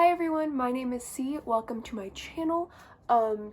Hi everyone, my name is C. Welcome to my channel.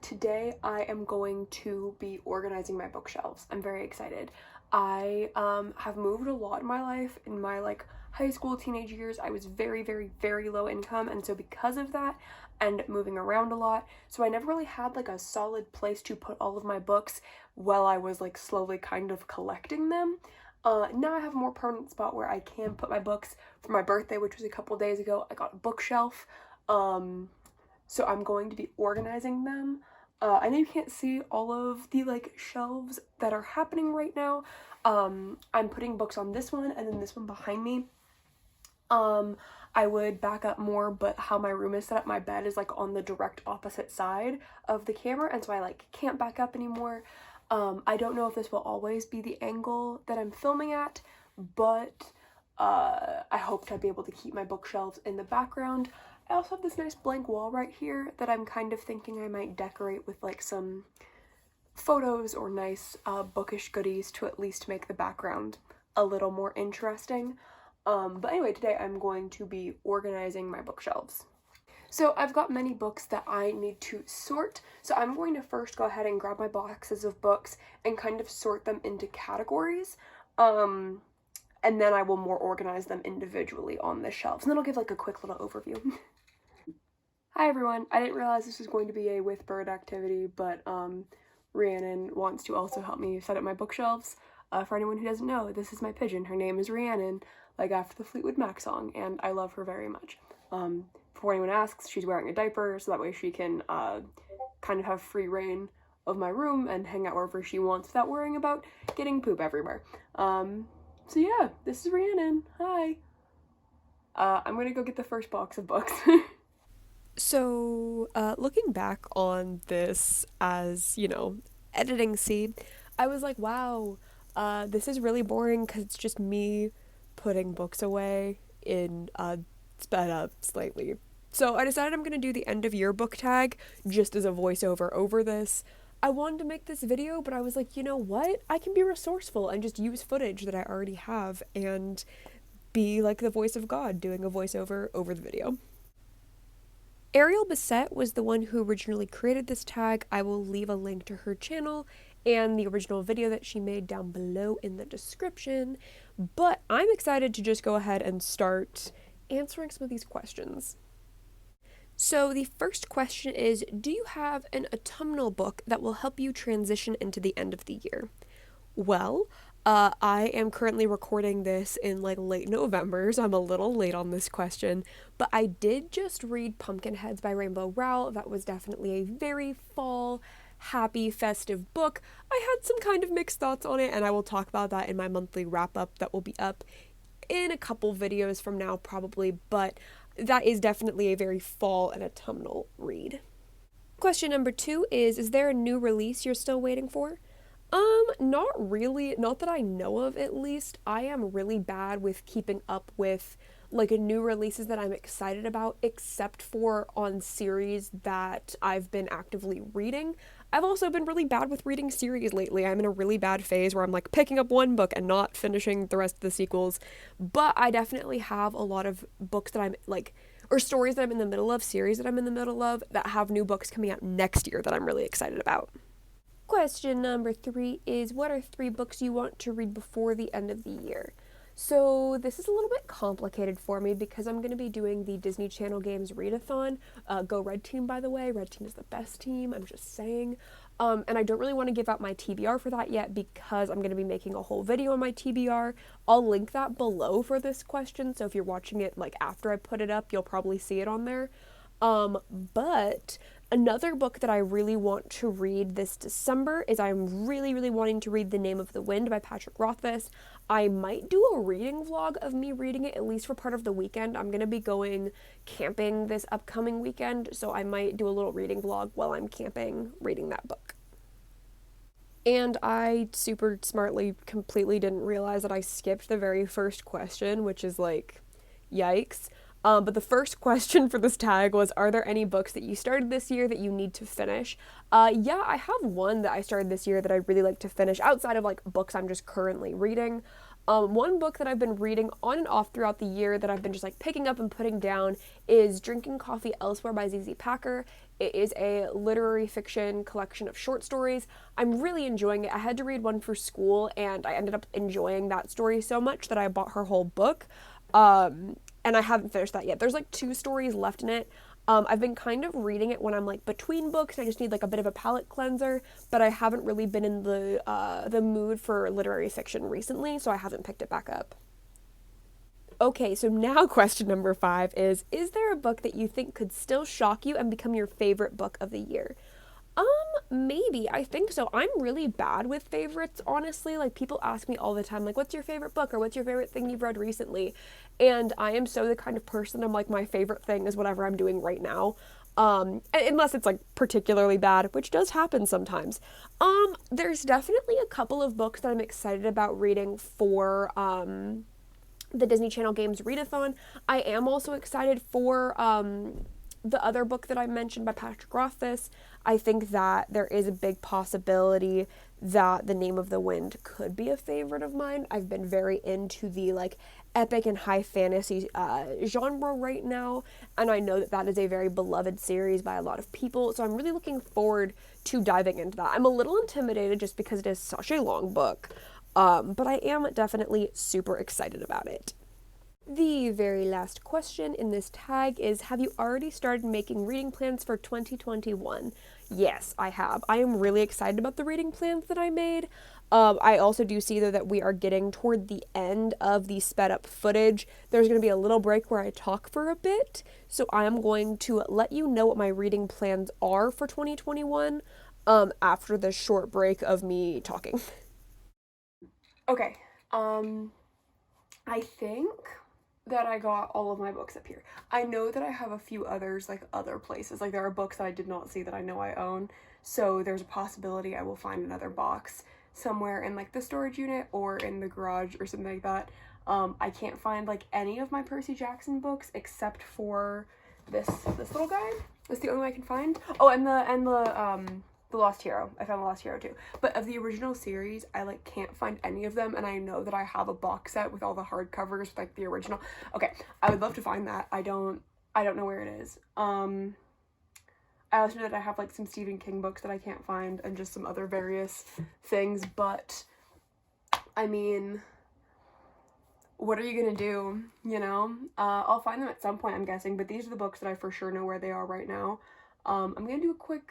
Today I am going to be organizing my bookshelves. I'm very excited. I have moved a lot in my life. In my high school, teenage years, I was very low income, and so because of that and moving around a lot, so I never really had a solid place to put all of my books while I was slowly kind of collecting them. Now I have a more permanent spot where I can put my books. For my birthday, which was a couple days ago, I got a bookshelf. So I'm going to be organizing them. I know you can't see all of the shelves that are happening right now. I'm putting books on this one and then this one behind me. I would back up more, but how my room is set up, my bed is on the direct opposite side of the camera, and so I can't back up anymore. I don't know if this will always be the angle that I'm filming at, but I hope to be able to keep my bookshelves in the background. I also have this nice blank wall right here that I'm kind of thinking I might decorate with some photos or nice bookish goodies to at least make the background a little more interesting. But anyway, today I'm going to be organizing my bookshelves. So I've got many books that I need to sort, so I'm going to first go ahead and grab my boxes of books and kind of sort them into categories, and then I will more organize them individually on the shelves, and then I'll give a quick little overview. Hi everyone, I didn't realize this was going to be a with bird activity, but Rhiannon wants to also help me set up my bookshelves. For anyone who doesn't know, this is my pigeon. Her name is Rhiannon, after the Fleetwood Mac song, and I love her very much. Before anyone asks, she's wearing a diaper, so that way she can kind of have free reign of my room and hang out wherever she wants without worrying about getting poop everywhere. So yeah, this is Rhiannon. Hi. I'm gonna go get the first box of books. So, looking back on this as, editing C, I was like, wow, this is really boring because it's just me putting books away in sped up slightly. So I decided I'm going to do the end of year book tag just as a voiceover over this. I wanted to make this video, but I was like, you know what? I can be resourceful and just use footage that I already have and be like the voice of God doing a voiceover over the video. Ariel Bissett was the one who originally created this tag. I will leave a link to her channel and the original video that she made down below in the description. But I'm excited to just go ahead and start answering some of these questions. So the first question is, do you have an autumnal book that will help you transition into the end of the year? Well, I am currently recording this in late November, so I'm a little late on this question, but I did just read Pumpkinheads by Rainbow Rowell. That was definitely a very fall, happy, festive book. I had some kind of mixed thoughts on it, and I will talk about that in my monthly wrap-up that will be up in a couple videos from now probably, but that is definitely a very fall and autumnal read. Question number 2 is there a new release you're still waiting for? Not really. Not that I know of, at least. I am really bad with keeping up with new releases that I'm excited about, except for on series that I've been actively reading. I've also been really bad with reading series lately. I'm in a really bad phase where I'm picking up one book and not finishing the rest of the sequels. But I definitely have a lot of books that I'm or stories that I'm in the middle of, series that I'm in the middle of that have new books coming out next year that I'm really excited about. Question number 3 is, what are 3 books you want to read before the end of the year? So this is a little bit complicated for me because I'm going to be doing the Disney Channel Games Readathon. Go Red Team, by the way. Red Team is the best team, I'm just saying. And I don't really want to give out my TBR for that yet because I'm going to be making a whole video on my TBR. I'll link that below for this question, so if you're watching it after I put it up, you'll probably see it on there. But another book that I really want to read this December is I'm really wanting to read The Name of the Wind by Patrick Rothfuss. I might do a reading vlog of me reading it, at least for part of the weekend. I'm going to be going camping this upcoming weekend, so I might do a little reading vlog while I'm camping reading that book. And I super smartly completely didn't realize that I skipped the very first question, which is yikes. But the first question for this tag was, are there any books that you started this year that you need to finish? Yeah, I have one that I started this year that I'd really like to finish outside of books I'm just currently reading. One book that I've been reading on and off throughout the year that I've been just like picking up and putting down is Drinking Coffee Elsewhere by ZZ Packer. It is a literary fiction collection of short stories. I'm really enjoying it. I had to read one for school and I ended up enjoying that story so much that I bought her whole book. And I haven't finished that yet. There's like 2 stories left in it. I've been kind of reading it when I'm like between books and I just need like a bit of a palate cleanser, but I haven't really been in the mood for literary fiction recently, so I haven't picked it back up. Okay, so now question number 5 is there a book that you think could still shock you and become your favorite book of the year? Um, Maybe. I think so. I'm really bad with favorites, honestly. Like, people ask me all the time, like, what's your favorite book or what's your favorite thing you've read recently? And I am so the kind of person, I'm like, my favorite thing is whatever I'm doing right now. Unless it's like particularly bad, which does happen sometimes. There's definitely a couple of books that I'm excited about reading for, the Disney Channel Games Readathon. I am also excited for the other book that I mentioned by Patrick Rothfuss. I think that there is a big possibility that The Name of the Wind could be a favorite of mine. I've been very into the like epic and high fantasy genre right now, and I know that that is a very beloved series by a lot of people, so I'm really looking forward to diving into that. I'm a little intimidated just because it is such a long book, but I am definitely super excited about it. The very last question in this tag is, have you already started making reading plans for 2021? Yes, I have. I am really excited about the reading plans that I made. I also do see, though, that we are getting toward the end of the sped up footage. There's going to be a little break where I talk for a bit, so I am going to let you know what my reading plans are for 2021 after the short break of me talking. Okay. I think that I got all of my books up here. I know that I have a few others, like other places. Like there are books that I did not see that I know I own. So there's a possibility I will find another box somewhere in like the storage unit or in the garage or something like that. I can't find like any of my Percy Jackson books except for this little guy. That's the only one I can find. Oh, and the Lost Hero. I found the Lost Hero too. But of the original series, I like can't find any of them, and I know that I have a box set with all the hardcovers with like the original. Okay, I would love to find that. I don't know where it is. I also know that I have like some Stephen King books that I can't find and just some other various things, but I mean, what are you gonna do, you know? I'll find them at some point, I'm guessing, but these are the books that I for sure know where they are right now. I'm gonna do a quick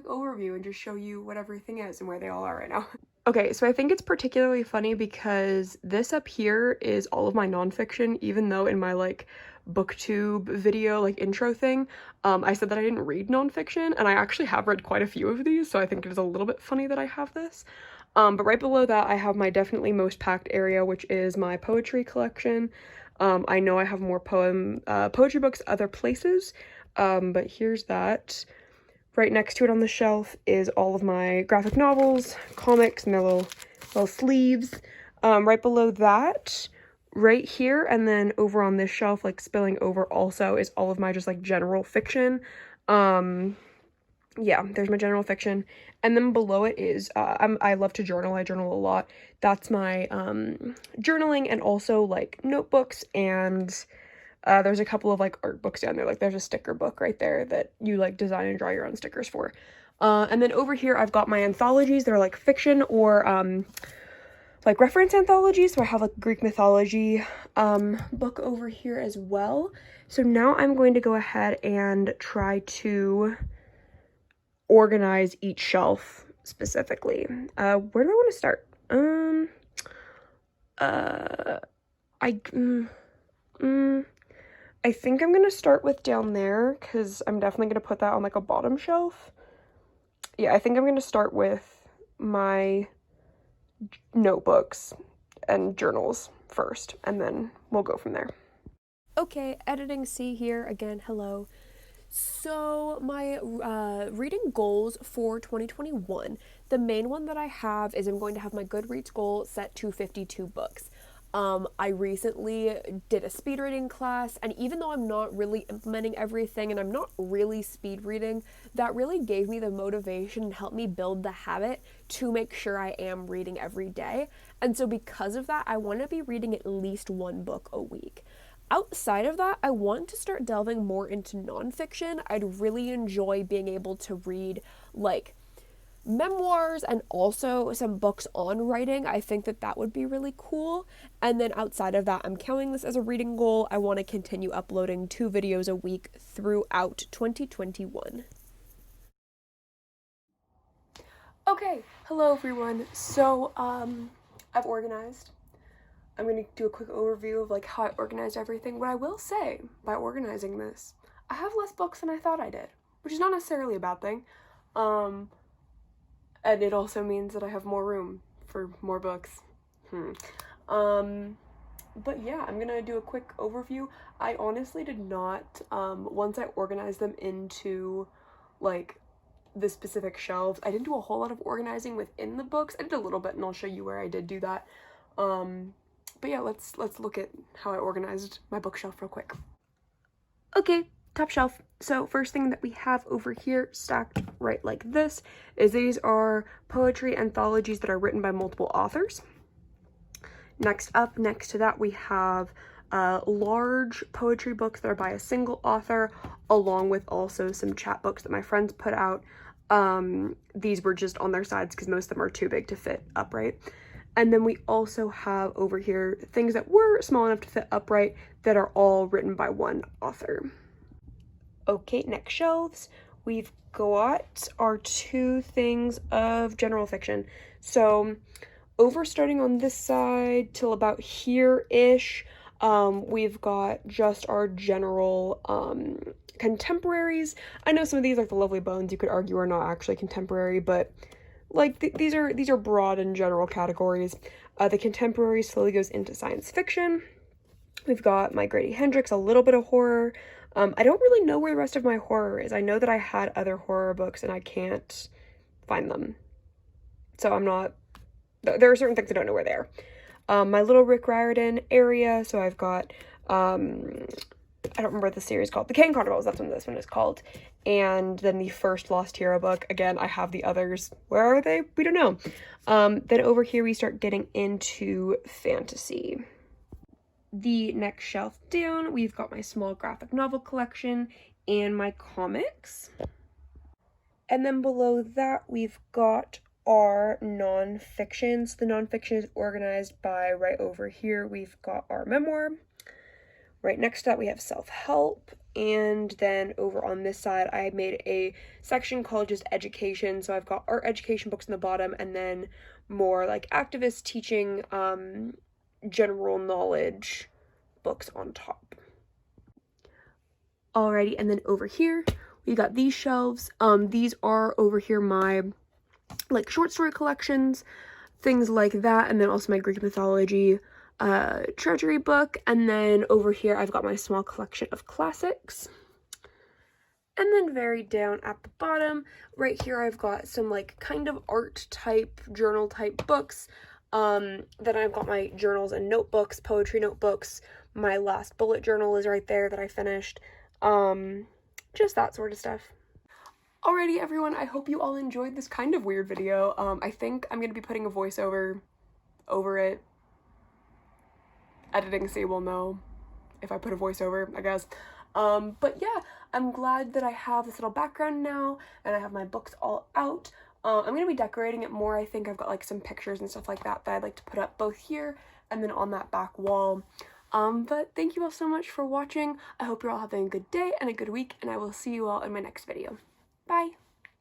overview and just show you what everything is and where they all are right now. Okay, so I think it's particularly funny because this up here is all of my nonfiction, even though in my like booktube video like intro thing, I said that I didn't read nonfiction, and I actually have read quite a few of these, so I think it is a little bit funny that I have this. But right below that I have my definitely most packed area, which is my poetry collection. I know I have more poetry books other places, but here's that. Right next to it on the shelf is all of my graphic novels, comics, and their little sleeves. Right below that, right here, and then over on this shelf, like spilling over also, is all of my just like general fiction. Yeah, there's my general fiction. And then below it is, I love to journal. I journal a lot. That's my journaling and also like notebooks, and there's a couple of like art books down there. Like there's a sticker book right there that you like design and draw your own stickers for. And then over here I've got my anthologies. They're like fiction or like reference anthologies. So I have like a Greek mythology book over here as well. So now I'm going to go ahead and try to organize each shelf specifically. Where do I want to start? I think I'm gonna start with down there because I'm definitely gonna put that on like a bottom shelf. Yeah, I think I'm gonna start with my notebooks and journals first, and then we'll go from there. Okay, editing C here again. Hello. So my reading goals for 2021, the main one that I have is I'm going to have my Goodreads goal set to 52 books. I recently did a speed reading class, and even though I'm not really implementing everything and I'm not really speed reading, that really gave me the motivation and helped me build the habit to make sure I am reading every day. And so, because of that, I want to be reading at least one book a week. Outside of that, I want to start delving more into nonfiction. I'd really enjoy being able to read like memoirs and also some books on writing. I think that that would be really cool. And then outside of that, I'm counting this as a reading goal. I want to continue uploading 2 videos a week throughout 2021. Okay, hello everyone. So, I've organized. I'm gonna do a quick overview of like how I organized everything. What I will say by organizing this, I have less books than I thought I did, which is not necessarily a bad thing. And it also means that I have more room for more books. But yeah, I'm gonna do a quick overview. I honestly did not, once I organized them into like the specific shelves, I didn't do a whole lot of organizing within the books. I did a little bit, and I'll show you where I did do that. But yeah, let's look at how I organized my bookshelf real quick. Okay, top shelf. So first thing that we have over here stacked right like this is these are poetry anthologies that are written by multiple authors. Next up, next to that, we have large poetry books that are by a single author, along with also some chapbooks that my friends put out. These were just on their sides because most of them are too big to fit upright. And then we also have over here things that were small enough to fit upright that are all written by one author. Okay, next shelves, we've got our 2 things of general fiction. So over starting on this side till about here-ish, we've got just our general contemporaries. I know some of these, like the Lovely Bones, you could argue are not actually contemporary, but like these are broad and general categories. The contemporary slowly goes into science fiction. We've got my Grady Hendrix, a little bit of horror. I don't really know where the rest of my horror is. I know that I had other horror books and I can't find them. So I'm not, there are certain things I don't know where they are. My Little Rick Riordan area, so I've got, I don't remember what the series called. The Kane Carnivals, that's what this one is called. And then the first Lost Hero book. Again, I have the others. Where are they? We don't know. Then over here we start getting into fantasy. The next shelf down, we've got my small graphic novel collection and my comics. And then below that, we've got our nonfiction. So the nonfiction is organized by right over here, we've got our memoir. Right next to that, we have self-help. And then over on this side, I made a section called just education. So I've got art education books in the bottom and then more like activist teaching, general knowledge books on top. Alrighty, and then over here we got these shelves. These are over here my like short story collections, things like that, and then also my Greek mythology treasury book. And then over here I've got my small collection of classics. And then very down at the bottom right here I've got some like kind of art type journal type books. Then I've got my journals and notebooks, poetry notebooks. My last bullet journal is right there that I finished. Just that sort of stuff. Alrighty, everyone, I hope you all enjoyed this kind of weird video. I think I'm gonna be putting a voiceover over it. Editing C will know if I put a voiceover, I guess. But yeah, I'm glad that I have this little background now and I have my books all out. I'm going to be decorating it more. I think I've got like some pictures and stuff like that that I'd like to put up both here and then on that back wall. But thank you all so much for watching. I hope you're all having a good day and a good week, and I will see you all in my next video. Bye!